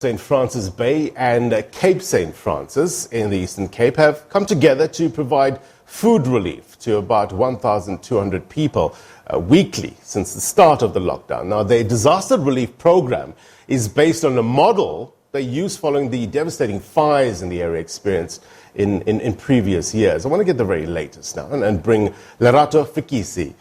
St. Francis Bay and Cape St. Francis in the Eastern Cape have come together to provide food relief to about 1,200 people weekly since the start of the lockdown. Now, their disaster relief program is based on a model they used following the devastating fires in the area experienced in previous years. I want to get the very latest now and bring Lerato Fekisi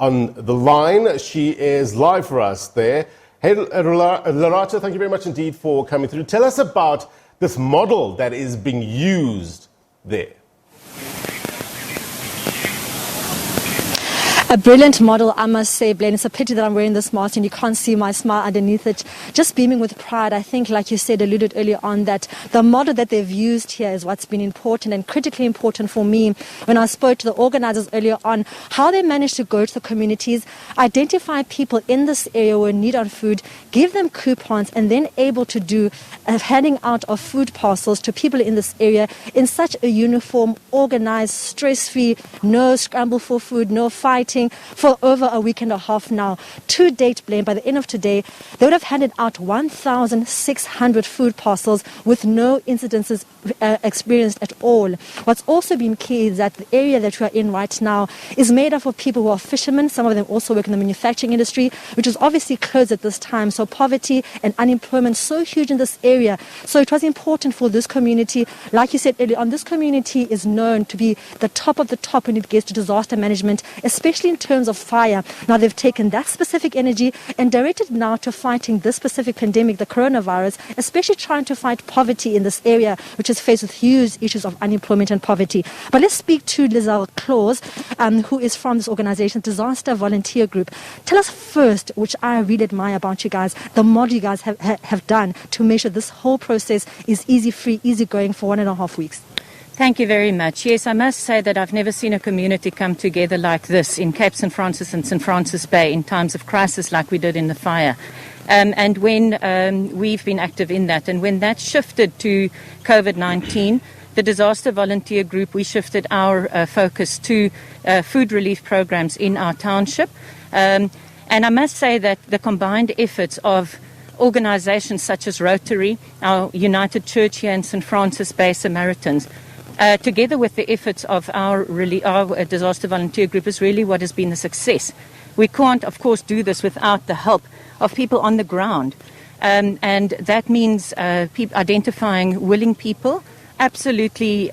on the line. She is live for us there. Hey, Lerato, thank you very much indeed for coming through. Tell us about this model that is being used there. A brilliant model, I must say, Blaine. It's a pity that I'm wearing this mask and you can't see my smile underneath it. Just beaming with pride. I think, like you said, alluded earlier on, that the model that they've used here is what's been important and critically important for me when I spoke to the organizers earlier on, how they managed to go to the communities, identify people in this area who are in need of food, give them coupons, and then able to do handing out of food parcels to people in this area in such a uniform, organized, stress-free, no scramble for food, no fighting, for over a week and a half now. To date, Blaine, by the end of today, they would have handed out 1,600 food parcels with no incidences experienced at all. What's also been key is that the area that we are in right now is made up of people who are fishermen. Some of them also work in the manufacturing industry, which is obviously closed at this time. So poverty and unemployment so huge in this area. So it was important for this community. Like you said earlier on, this community is known to be the top of the top when it gets to disaster management, especially in terms of fire. Now they've taken that specific energy and directed now to fighting this specific pandemic, the coronavirus, especially trying to fight poverty in this area, which is faced with huge issues of unemployment and poverty. But let's speak to Lizelle Claus, who is from this organization, Disaster Volunteer Group. Tell us first, which I really admire about you guys, the model you guys have done to make sure this whole process is easy-free, easy-going for 1.5 weeks. Thank you very much. Yes, I must say that I've never seen a community come together like this in Cape St. Francis and St. Francis Bay in times of crisis like we did in the fire. And when we've been active in that, and when that shifted to COVID-19, the Disaster Volunteer Group, we shifted our focus to food relief programs in our township. And I must say that the combined efforts of organizations such as Rotary, our United Church here in St. Francis Bay Samaritans, together with the efforts of our Disaster Volunteer Group is really what has been the success. We can't, of course, do this without the help of people on the ground. And that means identifying willing people, absolutely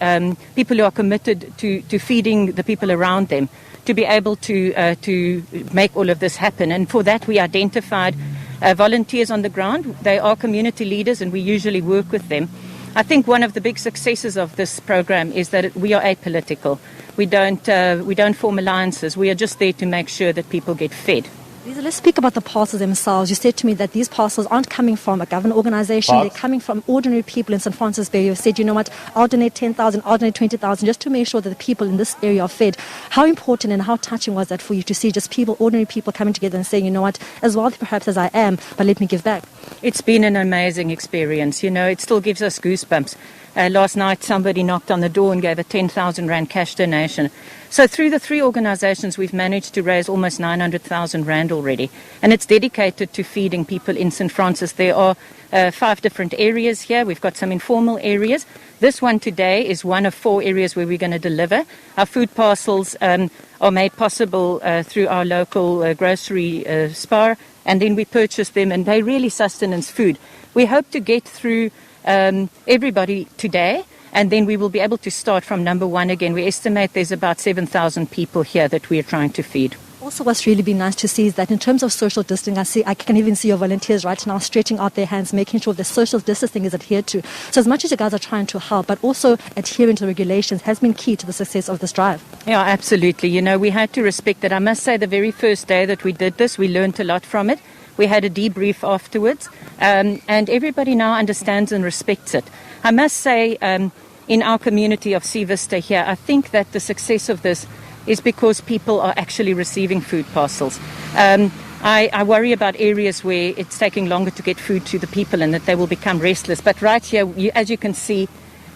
people who are committed to feeding the people around them, to be able to make all of this happen. And for that, we identified volunteers on the ground. They are community leaders, and we usually work with them. I think one of the big successes of this program is that we are apolitical. We don't form alliances. We are just there to make sure that people get fed. Lisa, let's speak about the parcels themselves. You said to me that these parcels aren't coming from a government organization. They're coming from ordinary people in St. Francis Bay. You said, you know what, I'll donate 10,000, I'll donate 20,000 just to make sure that the people in this area are fed. How important and how touching was that for you to see just people, ordinary people coming together and saying, you know what, as wealthy perhaps as I am, but let me give back? It's been an amazing experience. You know, it still gives us goosebumps. Last night, somebody knocked on the door and gave a 10,000 Rand cash donation. So through the three organizations, we've managed to raise almost 900,000 Rand already. And it's dedicated to feeding people in St. Francis. There are 5 different areas here. We've got some informal areas. This one today is one of 4 areas where we're going to deliver. Our food parcels are made possible through our local grocery spar. And then we purchase them, and they're really sustenance food. We hope to get through everybody today, and then we will be able to start from number 1 again. We estimate there's about 7,000 people here that we are trying to feed. Also, what's really been nice to see is that in terms of social distancing, I can even see your volunteers right now stretching out their hands, making sure the social distancing is adhered to. So as much as you guys are trying to help, but also adhering to the regulations has been key to the success of this drive. Yeah, absolutely. You know, we had to respect that. I must say the very first day that we did this, we learned a lot from it. We had a debrief afterwards, and everybody now understands and respects it. I must say, in our community of Sea Vista here, I think that the success of this is because people are actually receiving food parcels. I worry about areas where it's taking longer to get food to the people and that they will become restless. But right here, as you can see,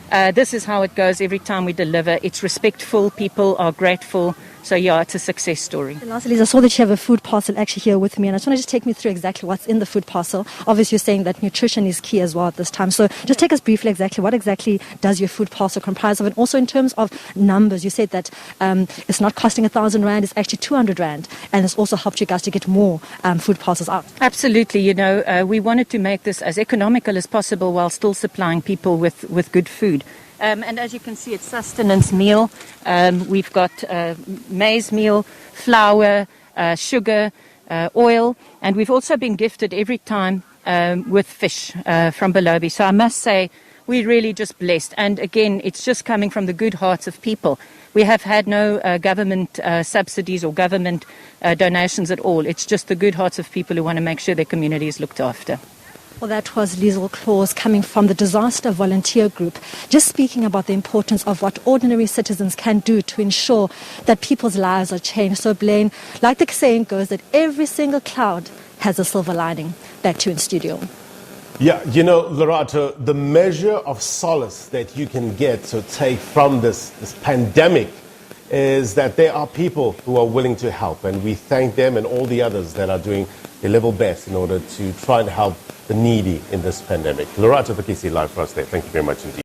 this is how it goes every time we deliver. It's respectful. People are grateful. So yeah, it's a success story. And lastly, Liz, I saw that you have a food parcel actually here with me, and I just want to just take me through exactly what's in the food parcel. Obviously, you're saying that nutrition is key as well at this time. So just take us briefly exactly what exactly does your food parcel comprise of, and also in terms of numbers, you said that it's not costing 1,000 rand, it's actually 200 rand, and it's also helped you guys to get more food parcels out. Absolutely. You know, we wanted to make this as economical as possible while still supplying people with good food. And as you can see, it's sustenance meal. We've got maize meal, flour, sugar, oil, and we've also been gifted every time with fish from Belobi. So I must say, we're really just blessed. And again, it's just coming from the good hearts of people. We have had no government subsidies or government donations at all. It's just the good hearts of people who want to make sure their community is looked after. Well, that was Liesl Claus coming from the Disaster Volunteer Group, just speaking about the importance of what ordinary citizens can do to ensure that people's lives are changed. So, Blaine, like the saying goes, that every single cloud has a silver lining. Back to you in studio. Yeah, you know, Lerato, the measure of solace that you can get to take from this pandemic is that there are people who are willing to help, and we thank them and all the others that are doing their level best in order to try and help the needy in this pandemic. Lerato Fekisi live for us there. Thank you very much indeed.